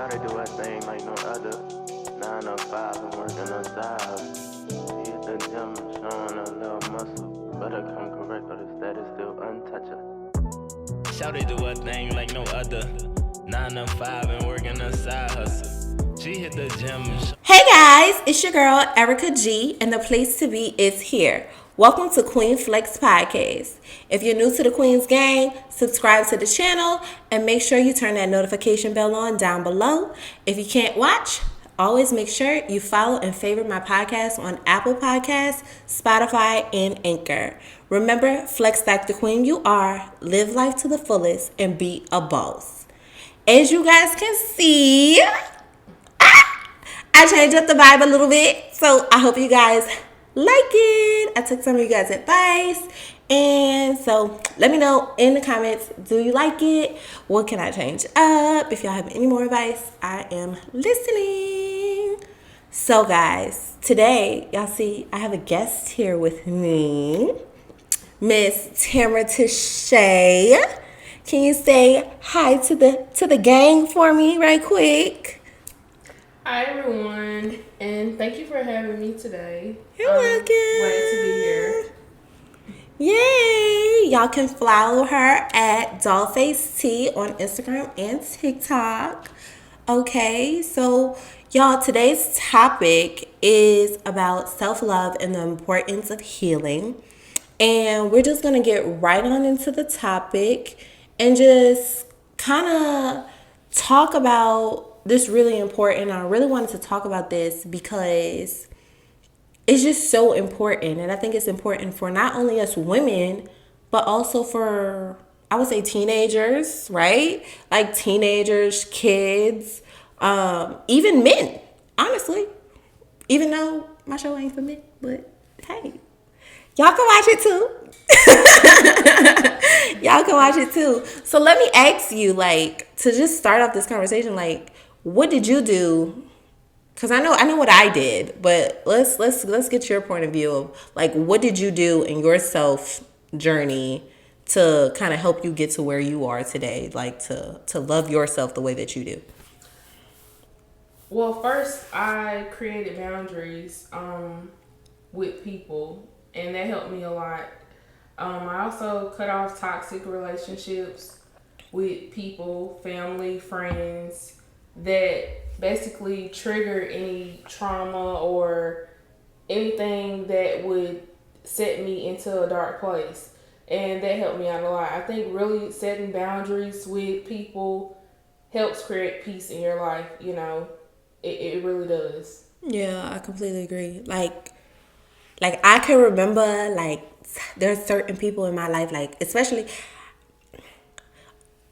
Shawty do her thing like no other. 9 or 5 and working on side. She hit the gym, showing a little muscle. Better come correct or the status still untouchable. Shawty do her thing like no other. 9 to 5 and working on side hustle. She hit the gym. Hey guys, it's your girl Erica G, and the place to be is here. Welcome to Queen Flex Podcast. If you're new to the Queen's Gang, subscribe to the channel and make sure you turn that notification bell on down below. If you can't watch, always make sure you follow and favorite my podcast on Apple Podcasts, Spotify, and Anchor. Remember, flex like the queen you are, live life to the fullest, and be a boss. As you guys can see, I changed up the vibe a little bit, so I hope you guys like it. I took some of you guys' advice, and so let me know in the comments, do you like it? What can I change up? If y'all have any more advice, I am listening. So guys, today, y'all see, I have a guest here with me, Miss Tamara Tashay. Can you say hi to the gang for me right quick? Hi everyone, and thank you for having me today. You're welcome. Glad to be here. Yay! Y'all can follow her at DollfaceT on Instagram and TikTok. Okay, so y'all, today's topic is about self-love and the importance of healing. And we're just gonna get right on into the topic and just kind of talk about this really important. I really wanted to talk about this because it's just so important. And I think it's important for not only us women, but also for, I would say, teenagers, right? Like teenagers, kids, even men, honestly. Even though my show ain't for men, but hey, y'all can watch it too. Y'all can watch it too. So let me ask you, like, to just start off this conversation, like, what did you do? Because I know what I did, but let's get your point of view of, like, what did you do in your self journey to kind of help you get to where you are today, like to love yourself the way that you do. Well, first I created boundaries with people, and that helped me a lot. I also cut off toxic relationships with people, family, friends that basically trigger any trauma or anything that would set me into a dark place. And that helped me out a lot. I think really setting boundaries with people helps create peace in your life. You know, it really does. Yeah, I completely agree. Like I can remember, like, there's certain people in my life, like, especially.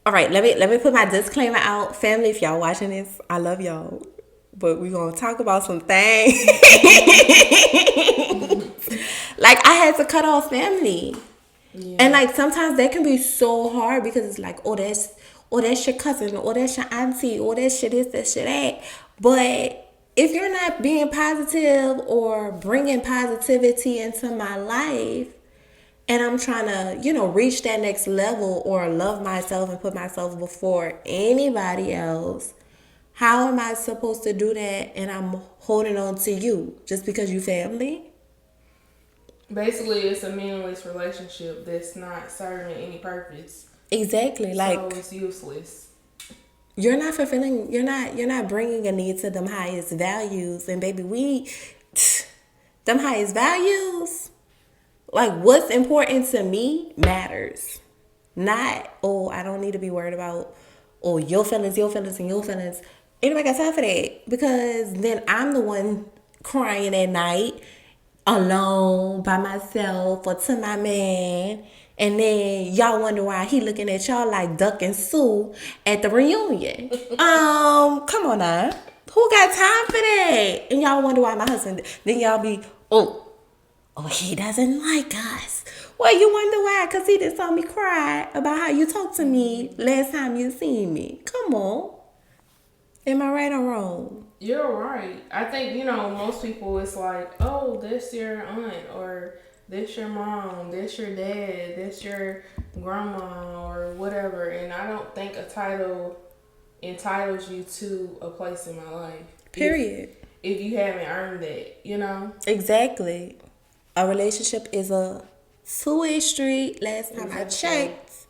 All right, let me put my disclaimer out. Family, if y'all watching this, I love y'all. But we're going to talk about some things. Like, I had to cut off family. Yeah. And, like, sometimes that can be so hard because it's like, oh, that's your cousin, or that's your auntie, or that shit is, that shit that. But if you're not being positive or bringing positivity into my life, and I'm trying to, reach that next level or love myself and put myself before anybody else, how am I supposed to do that? And I'm holding on to you just because you family? Basically, it's a meaningless relationship that's not serving any purpose. Exactly. Like, so it's useless. You're not fulfilling. You're not bringing a need to them highest values. And baby, them highest values. Like, what's important to me matters. Not, I don't need to be worried about, your feelings, and your feelings. Anybody got time for that? Because then I'm the one crying at night, alone, by myself, or to my man. And then y'all wonder why he looking at y'all like Duck and Sue at the reunion. Come on now. Who got time for that? And y'all wonder why my husband, then y'all be, he doesn't like us. Well, you wonder why? Because he just saw me cry about how you talked to me last time you seen me. Come on. Am I right or wrong? You're right. I think, most people, it's like, oh, that's your aunt, or that's your mom, that's your dad, that's your grandma, or whatever. And I don't think a title entitles you to a place in my life. Period. If you haven't earned that, you know? Exactly. A relationship is a two-way street. Last time I checked,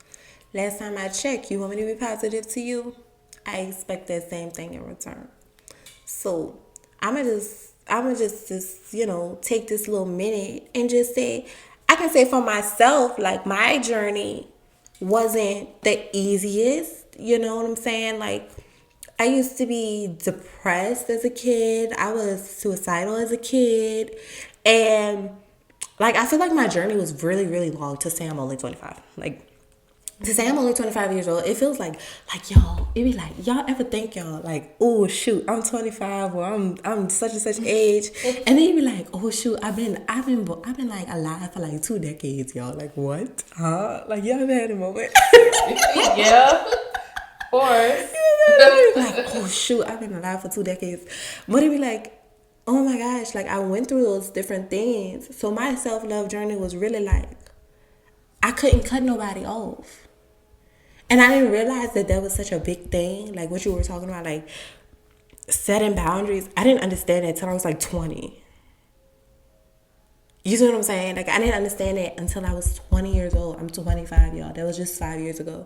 you want me to be positive to you? I expect that same thing in return. So I'm gonna just take this little minute and just say, I can say for myself, like my journey wasn't the easiest. You know what I'm saying? Like I used to be depressed as a kid. I was suicidal as a kid. And like I feel like my journey was really, really long to say I'm only 25. Like to say I'm only 25 years old, it feels like y'all, it be like, y'all ever think y'all like, oh shoot, I'm 25 or I'm such and such age, and then you be like, oh shoot, I've been like alive for like 2 decades, y'all. Like what? Huh? Like y'all ever had a moment? Yeah. Or like, oh shoot, I've been alive for 2 decades. But it be like, oh my gosh, like I went through those different things. So my self-love journey was really like, I couldn't cut nobody off. And I didn't realize that was such a big thing. Like what you were talking about, like setting boundaries. I didn't understand it until I was like 20. You see what I'm saying? Like I didn't understand it until I was 20 years old. I'm 25, y'all. That was just 5 years ago.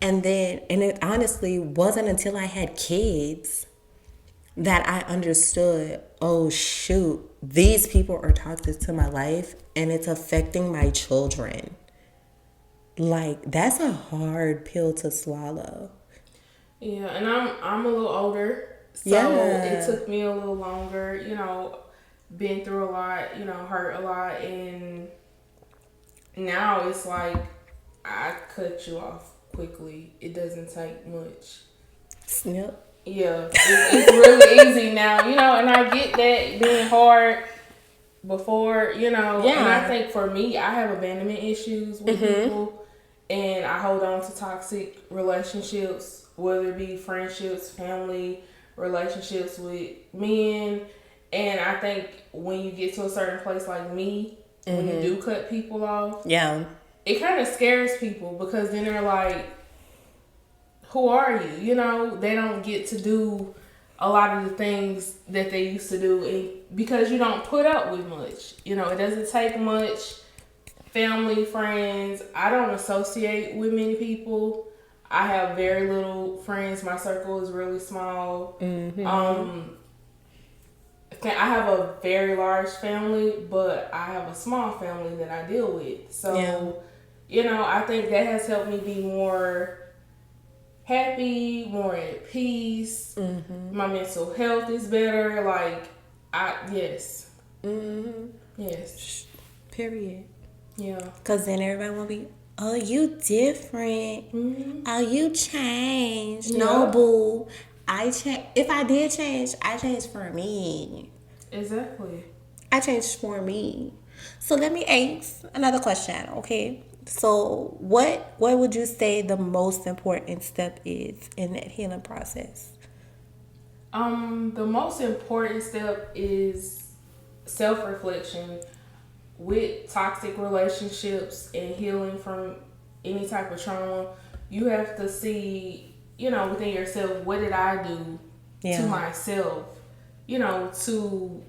And it honestly wasn't until I had kids that I understood, oh shoot, these people are toxic to my life and it's affecting my children. Like that's a hard pill to swallow. yeah, and I'm a little older, so it took me a little longer. You know, been through a lot. You know, hurt a lot, and now it's like I cut you off quickly. It doesn't take much. Snip. Yeah, it's really easy now. You know, and I get that being hard before. You know, Yeah. And I think for me, I have abandonment issues with people. And I hold on to toxic relationships, whether it be friendships, family, relationships with men. And I think when you get to a certain place like me, when you do cut people off, it kind of scares people because then they're like, who are you? You know, they don't get to do a lot of the things that they used to do because you don't put up with much. You know, it doesn't take much. Family, friends. I don't associate with many people. I have very little friends. My circle is really small. I have a very large family, but I have a small family that I deal with. So, you know, I think that has helped me be more happy, more at peace. My mental health is better. Like, yes. Yes. Period. Yeah. Because then everybody will be, oh, you different. Oh, you changed. Yeah. No, boo. If I did change, I changed for me. Exactly. I changed for me. So let me ask another question, okay? So what would you say the most important step is in that healing process? The most important step is self-reflection. With toxic relationships and healing from any type of trauma, you have to see, you know, within yourself, what did I do to myself, you know, to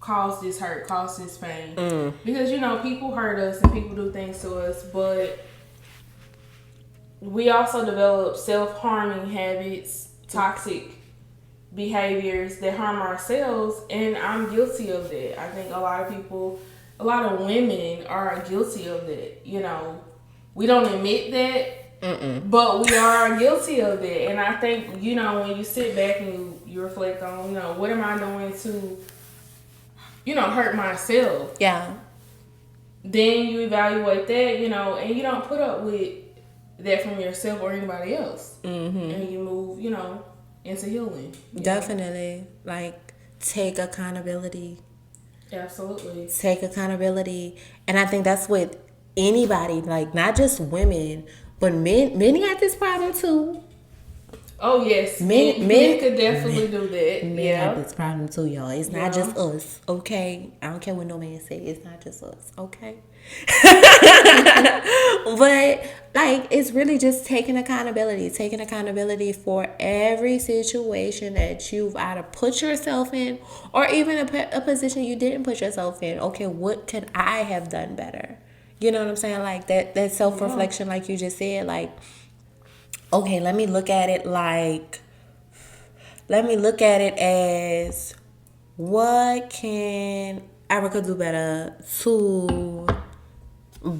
cause this hurt, cause this pain. Because, you know, people hurt us and people do things to us, but we also develop self-harming habits, toxic behaviors that harm ourselves, and I'm guilty of that. I think a lot of women are guilty of that. You know, we don't admit that, but we are guilty of that. And I think, you know, when you sit back and you reflect on, you know, what am I doing to, you know, hurt myself? Yeah. Then you evaluate that, you know, and you don't put up with that from yourself or anybody else. And you move, you know, into healing. Definitely. Like, take accountability. Absolutely. Take accountability. And I think that's with anybody, like not just women, but men got this problem too. Oh yes, Men men could definitely do that. Men Yeah. have this problem too, y'all. It's not Yeah. just us, okay? I don't care what no man say. It's not just us, okay? But like, it's really just taking accountability for every situation that you've either put yourself in, or even a position you didn't put yourself in. Okay, what could I have done better? You know what I'm saying? Like that self reflection, like you just said. Like, okay, let me look at it as, what can Erica do better to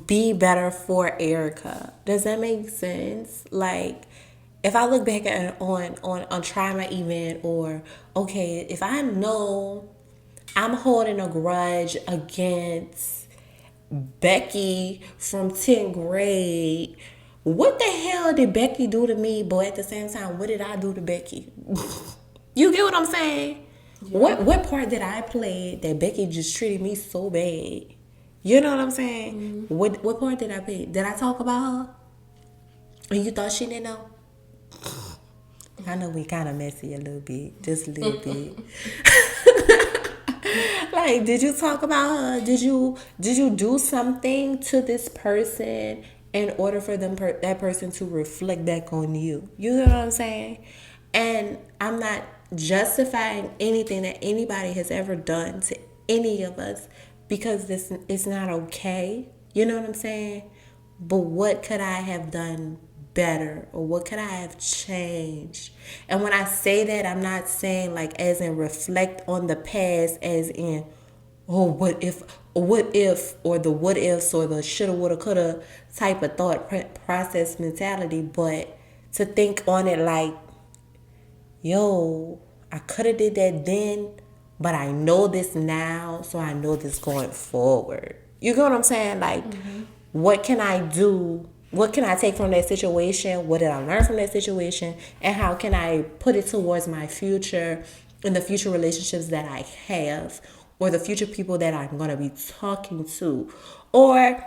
be better for Erica? Does that make sense? Like, if I look back at on trauma event, or okay, if I know I'm holding a grudge against Becky from 10th grade, what the hell did Becky do to me? But at the same time, what did I do to Becky? You get what I'm saying? Yeah. What part did I play that Becky just treated me so bad? You know what I'm saying? Mm-hmm. What part did I play? Did I talk about her? And you thought she didn't know? I know we kind of messy a little bit, just a little bit. Like, did you talk about her? Did you do something to this person in order for that person to reflect back on you? You know what I'm saying? And I'm not justifying anything that anybody has ever done to any of us, because this is not okay. You know what I'm saying? But what could I have done better, or what could I have changed? And when I say that, I'm not saying like as in reflect on the past, as in, oh, what if, or the what ifs, or the shoulda, woulda, coulda type of thought process mentality, but to think on it like, yo, I could have did that then, but I know this now, so I know this going forward. You get what I'm saying? Like, what can I do? What can I take from that situation? What did I learn from that situation? And how can I put it towards my future and the future relationships that I have, or the future people that I'm going to be talking to? Or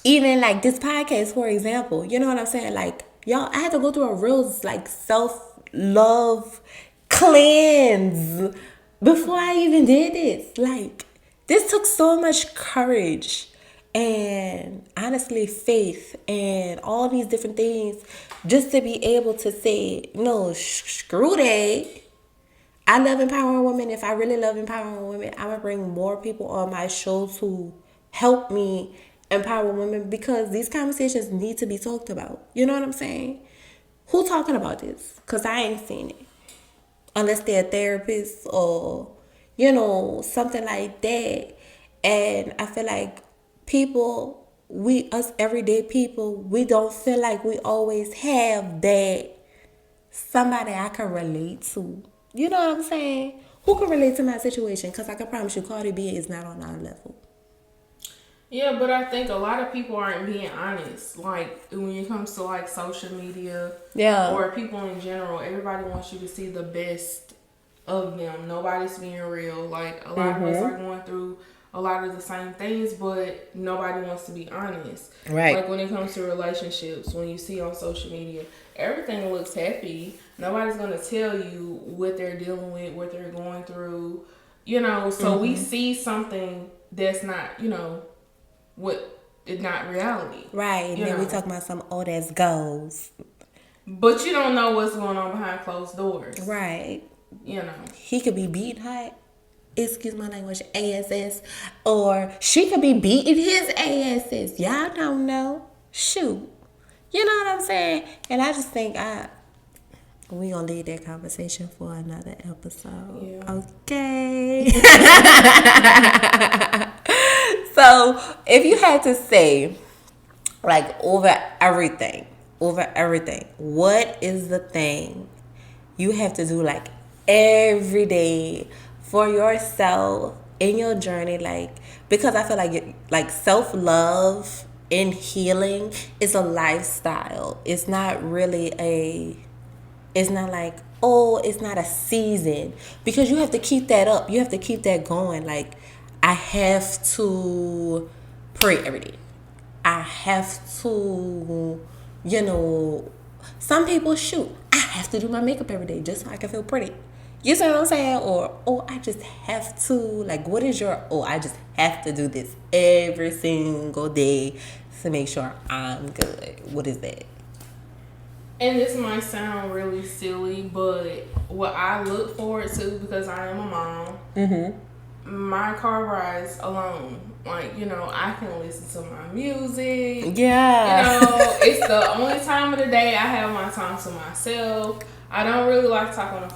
even like this podcast, for example. You know what I'm saying? Like, y'all, I had to go through a real like self-love cleanse before I even did this. Like, this took so much courage and honestly faith and all these different things, just to be able to say, no, screw that. I love empowering women. If I really love empowering women, I'm going to bring more people on my show to help me empower women, because these conversations need to be talked about. You know what I'm saying? Who talking about this? Because I ain't seen it. Unless they're a therapist or, you know, something like that. And I feel like people, us everyday people, we don't feel like we always have that somebody I can relate to. You know what I'm saying? Who can relate to my situation? Because I can promise you, Cardi B is not on our level. Yeah, but I think a lot of people aren't being honest. Like, when it comes to like social media, or people in general, everybody wants you to see the best of them. Nobody's being real. Like, a lot of us are going through a lot of the same things, but nobody wants to be honest. Right. Like, when it comes to relationships, when you see on social media, everything looks happy. Nobody's going to tell you what they're dealing with, what they're going through, you know. So we see something that's not, you know, what is not reality. Right. And then we talk about some, oh, that's goals. But you don't know what's going on behind closed doors. Right. You know. He could be beating her, excuse my language, ass, or she could be beating his ass. Y'all don't know. Shoot. You know what I'm saying? And I just think we gonna leave that conversation for another episode. Yeah. Okay. So if you had to say, like, over everything, what is the thing you have to do, like, every day for yourself in your journey? Like, because I feel like self-love and healing is a lifestyle. It's not really it's not like, oh, it's not a season, because you have to keep that up. You have to keep that going. Like, I have to pray every day. I have to, you know, some people, shoot, I have to do my makeup every day just so I can feel pretty. You see what I'm saying? Or, oh, I just have to. Like, what is your, oh, I just have to do this every single day to make sure I'm good. What is that? And this might sound really silly, but what I look forward to, because I am a mom, my car rides alone. Like, I can listen to my music. Yeah. It's the only time of the day I have my time to myself. I don't really like to talk on the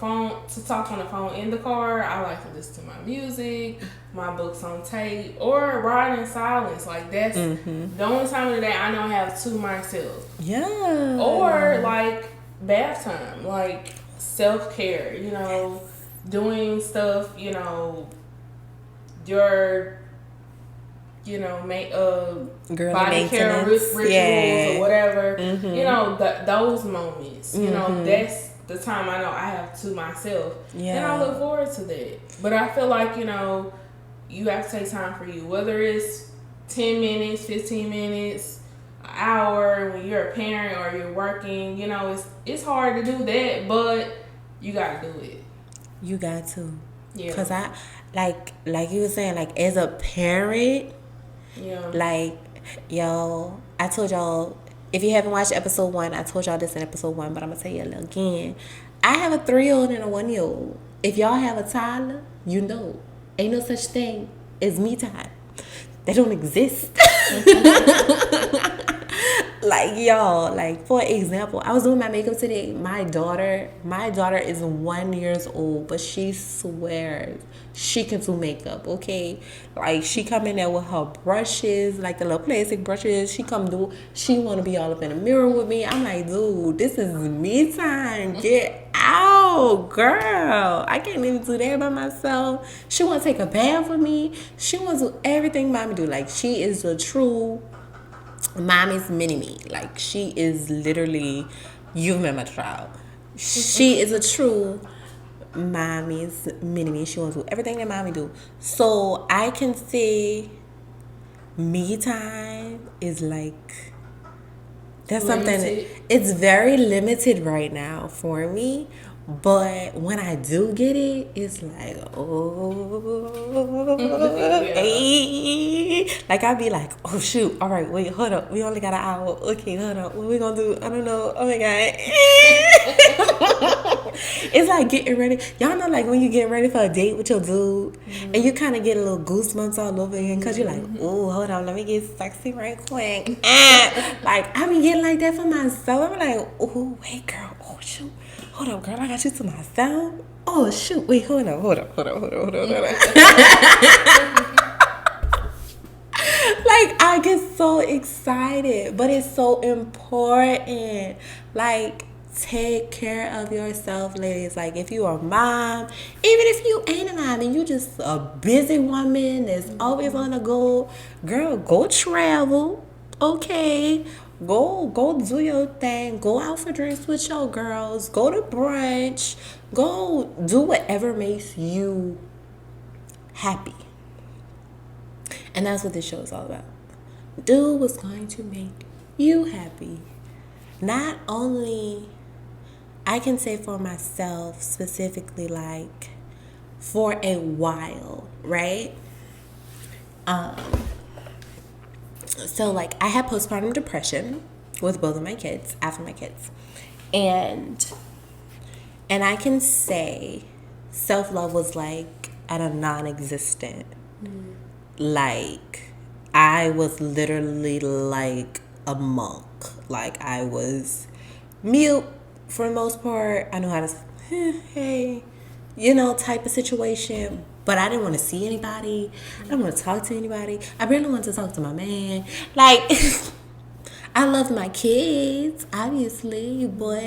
phone in the car. I like to listen to my music, my books on tape, or ride in silence. Like, that's the only time of the day I know I have to myself. Yeah. Or, like, bath time. Like, self-care, doing stuff, your body care rituals or whatever. Those moments. That's the time I know I have to myself. Yeah. And I look forward to that. But I feel like, you have to take time for you. Whether it's 10 minutes, 15 minutes, an hour, when you're a parent or you're working, it's hard to do that, but you got to do it. You got to. Yeah. Because I, like you were saying, like, as a parent, like, yo, I told y'all, if you haven't watched episode 1, I told y'all this in episode 1, but I'm going to tell you again. I have a 3-year-old and a 1-year-old. If y'all have a toddler, ain't no such thing as me time. They don't exist. Like, y'all, like, for example, I was doing my makeup today. My daughter is 1 year old, but she swears she can do makeup, okay? Like, she come in there with her brushes, like the little plastic brushes. She want to be all up in the mirror with me. I'm like, dude, this is me time. Get out, girl. I can't even do that by myself. She want to take a bath with me. She wants to do everything mommy do. Like, she is a true mommy's mini-me. Like, she is literally, you've met my child. She is a true mommy's mini-me. She wants to do everything that mommy do. So I can say me time is like, that's limited. Something, it's very limited right now for me. But when I do get it, it's like, oh, hey. Like, I'll be like, oh, shoot. All right, wait, hold up. We only got an hour. Okay, hold up. What we going to do? I don't know. Oh, my God. It's like getting ready. Y'all know, like, when you get ready for a date with your dude, and you kind of get a little goosebumps all over again because you're like, oh, hold on. Let me get sexy right quick. Like, I be getting like that for myself. I'm like, oh, wait, girl. Oh, shoot. Hold up, girl, I got you to myself. Oh, shoot. Wait, hold up. Like, I get so excited, but it's so important. Like, take care of yourself, ladies. Like, if you're a mom, even if you ain't a mom and you just a busy woman that's always on the go, girl, go travel, okay? Go do your thing. Go out for drinks with your girls. Go to brunch. Go do whatever makes you happy. And that's what this show is all about. Do what's going to make you happy. Not only, I can say for myself specifically, like, for a while, right? So, like, I had postpartum depression with both of my kids, after my kids. And I can say self-love was, like, at a non-existent. Like, I was literally like a monk. Like, I was mute for the most part. I know how to, hey, type of situation. But I didn't want to see anybody. I didn't want to talk to anybody. I barely wanted to talk to my man. Like, I loved my kids, obviously, but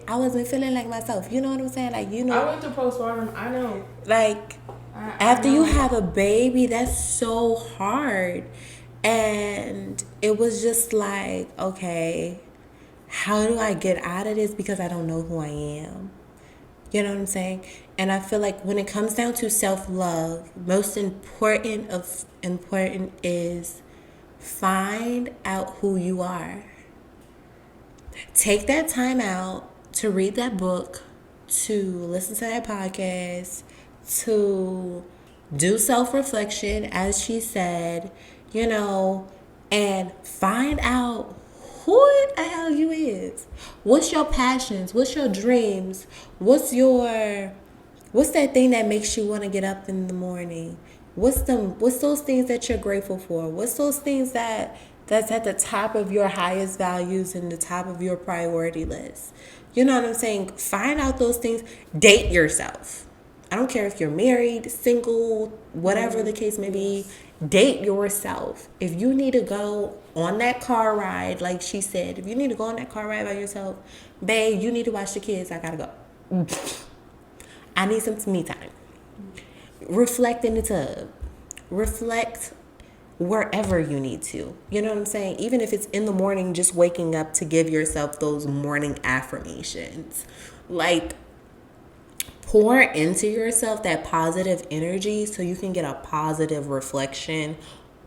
I wasn't feeling like myself. You know what I'm saying? Like, I went through postpartum. I know. Like, after you have a baby, that's so hard. And it was just like, okay, how do I get out of this? Because I don't know who I am. You know what I'm saying? And I feel like when it comes down to self-love, most important is find out who you are. Take that time out to read that book, to listen to that podcast, to do self-reflection, as she said, and find out who the hell you is. What's your passions? What's your dreams? What's that thing that makes you want to get up in the morning? What's those things that you're grateful for? What's those things that's at the top of your highest values and the top of your priority list? You know what I'm saying? Find out those things. Date yourself. I don't care if you're married, single, whatever the case may be. Date yourself. If you need to go on that car ride, like she said, if you need to go on that car ride by yourself, babe, you need to watch the kids. I gotta go. I need some me time. Reflect in the tub. Reflect wherever you need to. You know what I'm saying? Even if it's in the morning, just waking up to give yourself those morning affirmations. Like, pour into yourself that positive energy so you can get a positive reflection,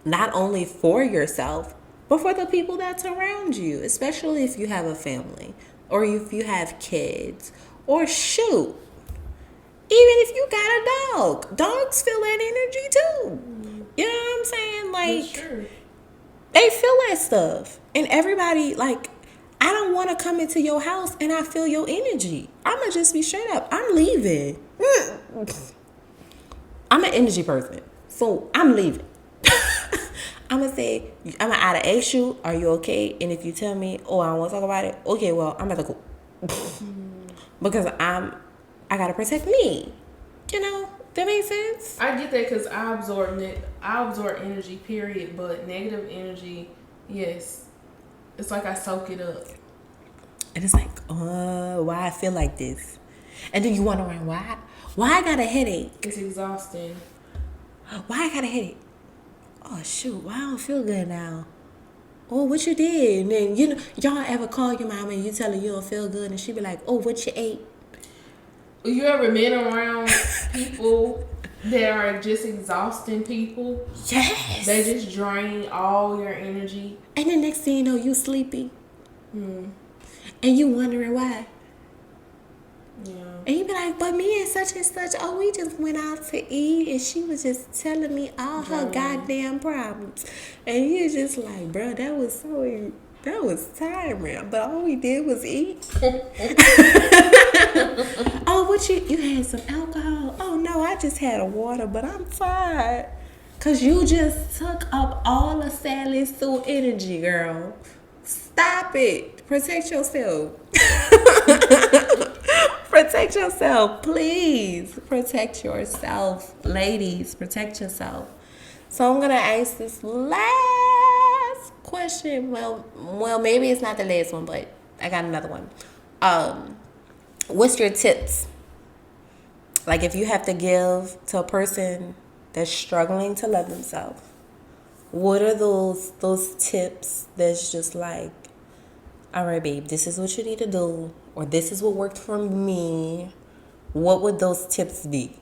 not only for yourself, but for the people that's around you, especially if you have a family or if you have kids, or shoot, even if you got a dog. Dogs feel that energy too. You know what I'm saying? Like, they feel that stuff. And everybody, like, I don't want to come into your house and I feel your energy. I'm going to just be straight up. I'm leaving. I'm an energy person. So I'm leaving. I'm going to say, I'm going to either ask you, are you okay? And if you tell me, oh, I don't want to talk about it. Okay, well, I'm about to go. Because I got to protect me. You know? That makes sense? I get that because I absorb energy, period. But negative energy, yes. It's like I soak it up. And it's like, why I feel like this? And then you wonder why? Why I got a headache? It's exhausting. Why I got a headache? Oh, shoot. Why I don't feel good now? Oh, what you did? And then, y'all ever call your mom and you tell her you don't feel good and she be like, oh, what you ate? You ever been around people that are just exhausting people? Yes. They just drain all your energy. And the next thing you know, you sleepy. And you wondering why. Yeah. And you be like, but me and such, oh, we just went out to eat and she was just telling me all her goddamn problems. And you just like, bro, that was tiring. But all we did was eat. Oh, what you had some alcohol? Oh, no, I just had a water, but I'm fine. Because you just took up all the Sally Sue energy, girl. Stop it. Protect yourself. Protect yourself, please. Protect yourself. Ladies, protect yourself. So I'm going to ask this last question. Well, maybe it's not the last one, but I got another one. What's your tips? Like, if you have to give to a person that's struggling to love themselves, what are those tips that's just like, all right, babe, this is what you need to do, or this is what worked for me? What would those tips be?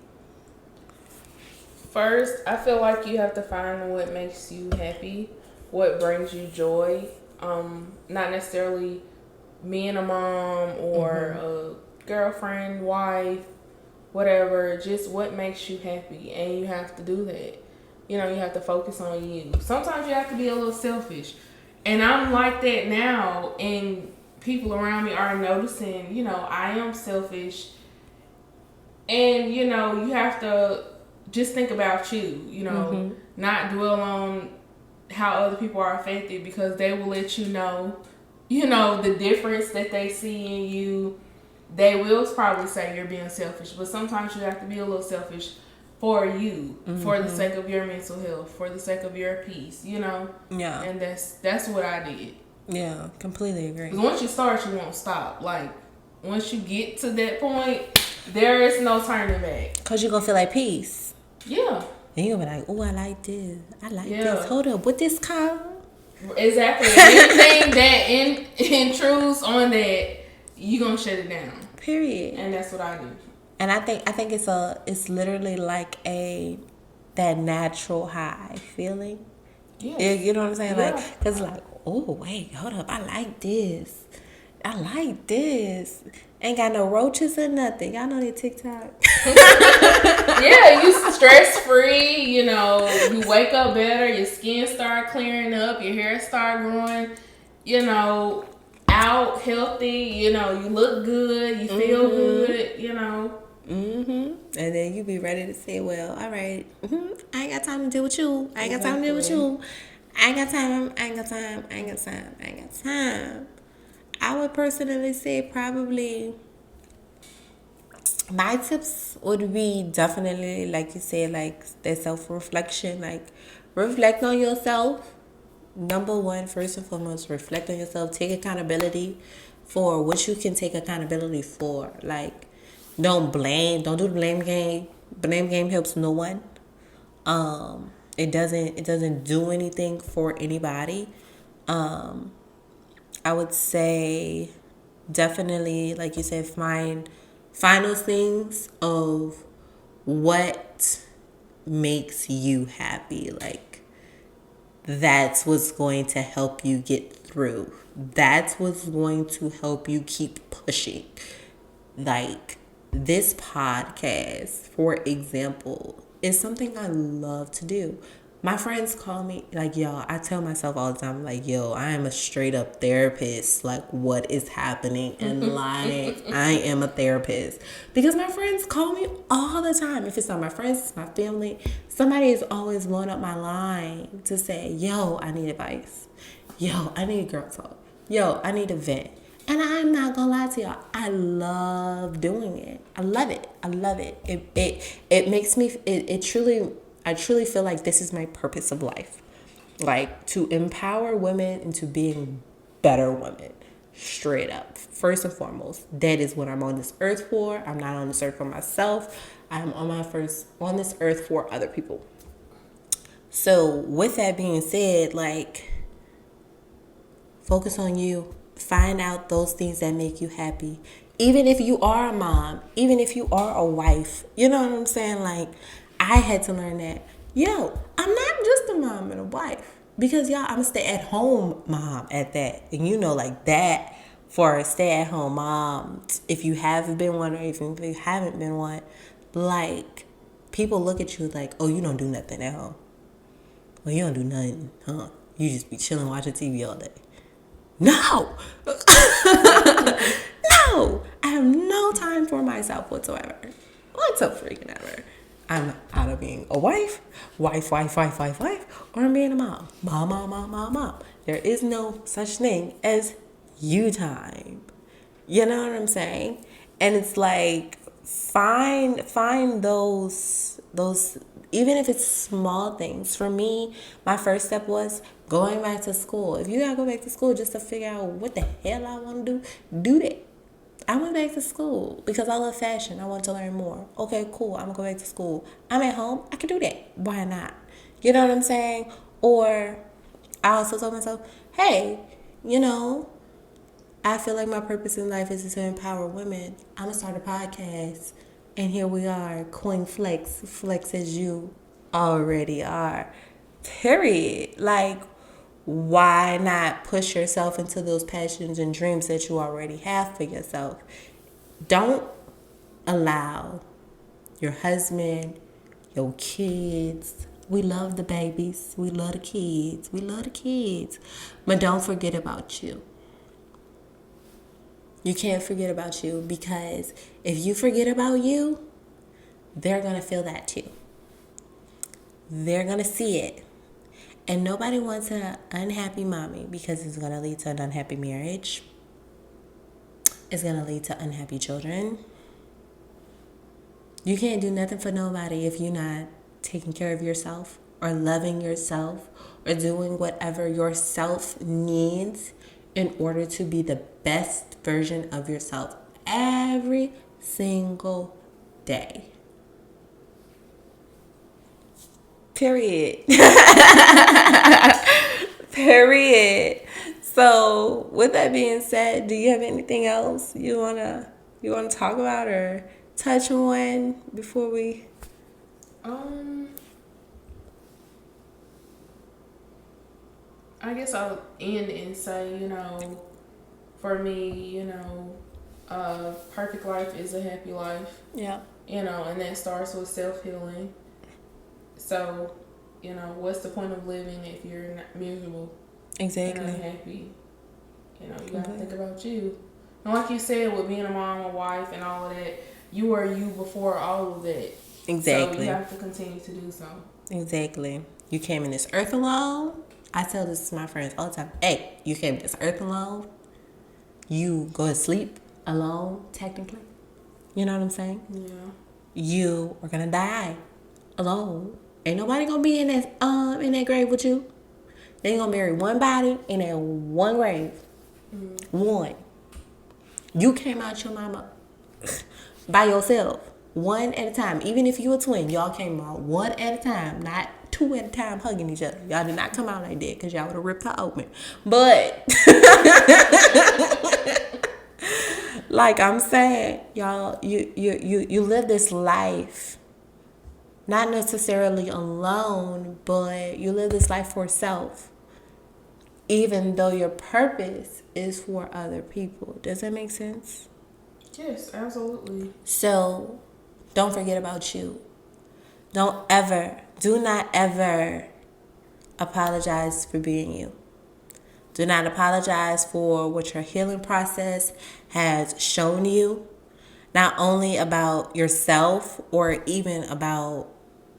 First, I feel like you have to find what makes you happy, what brings you joy. Not necessarily being a mom or a girlfriend, wife, whatever, just what makes you happy. And you have to do that. You have to focus on you. Sometimes you have to be a little selfish. And I'm like that now. And people around me are noticing, I am selfish. And, you have to just think about you, not dwell on how other people are affected, because they will let you know, the difference that they see in you. They will probably say you're being selfish, but sometimes you have to be a little selfish for you, for the sake of your mental health, for the sake of your peace, Yeah. And that's what I did. Yeah, completely agree. 'Cause once you start, you won't stop. Like, once you get to that point, there is no turning back. 'Cause you're going to feel like peace. Yeah. And you're going to be like, oh, I like this. I like this. Hold up. What this called? Exactly. Anything that intrudes on that, you're going to shut it down. Period. And that's what I do. And I think it's literally like that natural high feeling. Yes. You know what I'm saying? Yeah. Like, 'cause like, oh, wait, hold up. I like this. I like this. Ain't got no roaches or nothing. Y'all know that TikTok. Yeah, you stress free. You know, you wake up better. Your skin start clearing up. Your hair start growing. You know, out healthy. You know, you look good. You feel good. You know. And then you be ready to say, well, all right, I ain't got time to deal with you. I ain't got time to deal with Exactly. you. I ain't got time. I ain't got time. I ain't got time. I ain't got time. I would personally say probably my tips would be definitely, like you said, like that self reflection. Like, reflect on yourself. Number one, first and foremost, reflect on yourself. Take accountability for what you can take accountability for. Like, don't blame. Don't do the blame game. Blame game helps no one. It doesn't do anything for anybody. I would say definitely, like you said, find those things of what makes you happy. Like, that's what's going to help you get through. That's what's going to help you keep pushing. Like, this podcast, for example, is something I love to do. My friends call me, like, yo, I tell myself all the time, like, yo, I am a straight up therapist. Like, what is happening in life? I am a therapist. Because my friends call me all the time. If it's not my friends, it's my family. Somebody is always blowing up my line to say, yo, I need advice. Yo, I need girl talk. Yo, I need a vent. And I'm not gonna lie to y'all, I love doing it. I love it. I love it. It makes me it truly I truly feel like this is my purpose of life. Like, to empower women into being better women. Straight up. First and foremost, that is what I'm on this earth for. I'm not on this earth for myself. I'm on this earth for other people. So with that being said, like, focus on you. Find out those things that make you happy. Even if you are a mom, even if you are a wife, you know what I'm saying? Like, I had to learn that, yo, I'm not just a mom and a wife. Because, y'all, I'm a stay at home mom at that. And you know, like, that for a stay at home mom, if you haven't been one or if you haven't been one, like, people look at you like, oh, you don't do nothing at home. Well, you don't do nothing, huh? You just be chilling watching TV all day. No! No! I have no time for myself whatsoever. Freaking ever. I'm out of being a wife, or I'm being a mom. Mom. There is no such thing as you time. You know what I'm saying? And it's like, find those even if it's small things. For me, my first step was going back to school. If you gotta go back to school just to figure out what the hell I want to do that. I went back to school because I love fashion. I want to learn more. Okay, cool. I'm gonna go back to school. I'm at home. I can do that. Why not? You know what I'm saying? Or I also told myself, hey, you know, I feel like my purpose in life is to empower women. I'm gonna start a podcast, and here we are, Queen Flex as you already are. Period. Like, why not push yourself into those passions and dreams that you already have for yourself? Don't allow your husband, your kids. We love the babies. We love the kids. We love the kids. But don't forget about you. You can't forget about you, because if you forget about you, they're going to feel that too. They're going to see it. And nobody wants an unhappy mommy, because it's going to lead to an unhappy marriage. It's going to lead to unhappy children. You can't do nothing for nobody if you're not taking care of yourself or loving yourself or doing whatever yourself needs in order to be the best version of yourself every single day. Period. Period. So, with that being said, do you have anything else you wanna talk about or touch on before we? Um, I guess I'll end and say, you know, for me, perfect life is a happy life. Yeah. And that starts with self-healing. So, what's the point of living if you're not miserable Exactly. and unhappy? You got to think about you. And like you said, with being a mom, a wife, and all of that, you were you before all of that. Exactly. So you have to continue to do so. Exactly. You came in this earth alone. I tell this to my friends all the time. Hey, you came to this earth alone. You go to sleep alone, technically. You know what I'm saying? Yeah. You are gonna die alone. Ain't nobody gonna be in that grave with you. They gonna bury one body in that one grave. One. You came out your mama by yourself, one at a time. Even if you a twin, y'all came out one at a time, not two at a time hugging each other. Y'all did not come out like that because y'all would have ripped her open. But like I'm saying, y'all, you live this life not necessarily alone, but you live this life for self. Even though your purpose is for other people. Does that make sense? Yes, absolutely. So don't forget about you. Do not ever apologize for being you. Do not apologize for what your healing process has shown you, not only about yourself or even about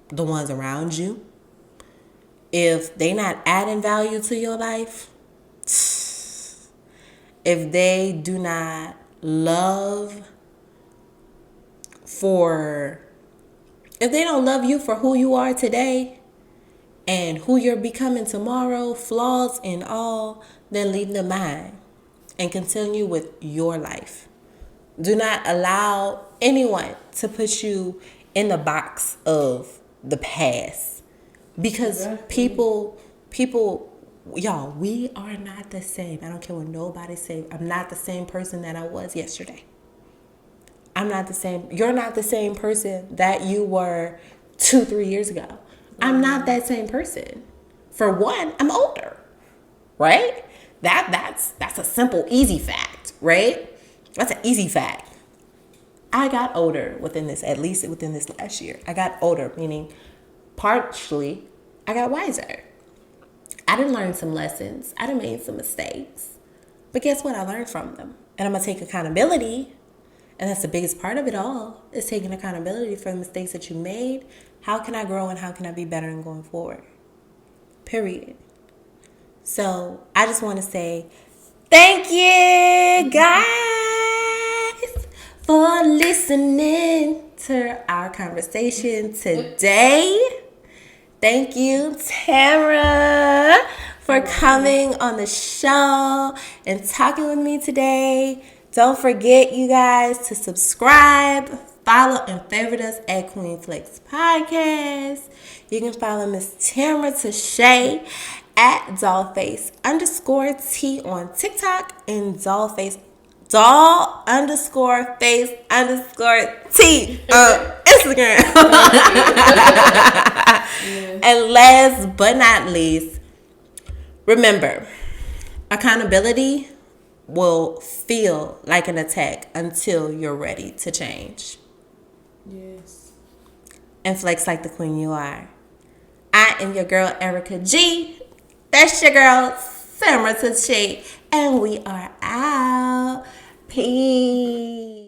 the ones around you. If they not adding value to your life, if they do not if they don't love you for who you are today and who you're becoming tomorrow, flaws and all, then leave them behind and continue with your life. Do not allow anyone to put you in the box of the past. Because people, y'all, we are not the same. I don't care what nobody say. I'm not the same person that I was yesterday. I'm not the same. You're not the same person that you were 2-3 years ago. I'm not that same person. For one, I'm older, right? That's a simple, easy fact, right? That's an easy fact. I got older at least within this last year. I got older, meaning partially I got wiser. I done learned some lessons. I done made some mistakes. But guess what? I learned from them. And I'm going to take accountability. And that's the biggest part of it all, is taking accountability for the mistakes that you made. How can I grow and how can I be better in going forward? Period. So I just want to say thank you, guys, for listening to our conversation today. Thank you, Tamara, for coming on the show and talking with me today. Don't forget, you guys, to subscribe, follow, and favorite us at Queen Flex Podcast. You can follow Miss Tamara Tashay at dollface_T on TikTok and doll_face_T on Instagram. And last but not least, remember, accountability will feel like an attack until you're ready to change. Yes. And flex like the queen you are. I am your girl, Erica G. That's your girl, Tamara Tashay. And we are out. Peace.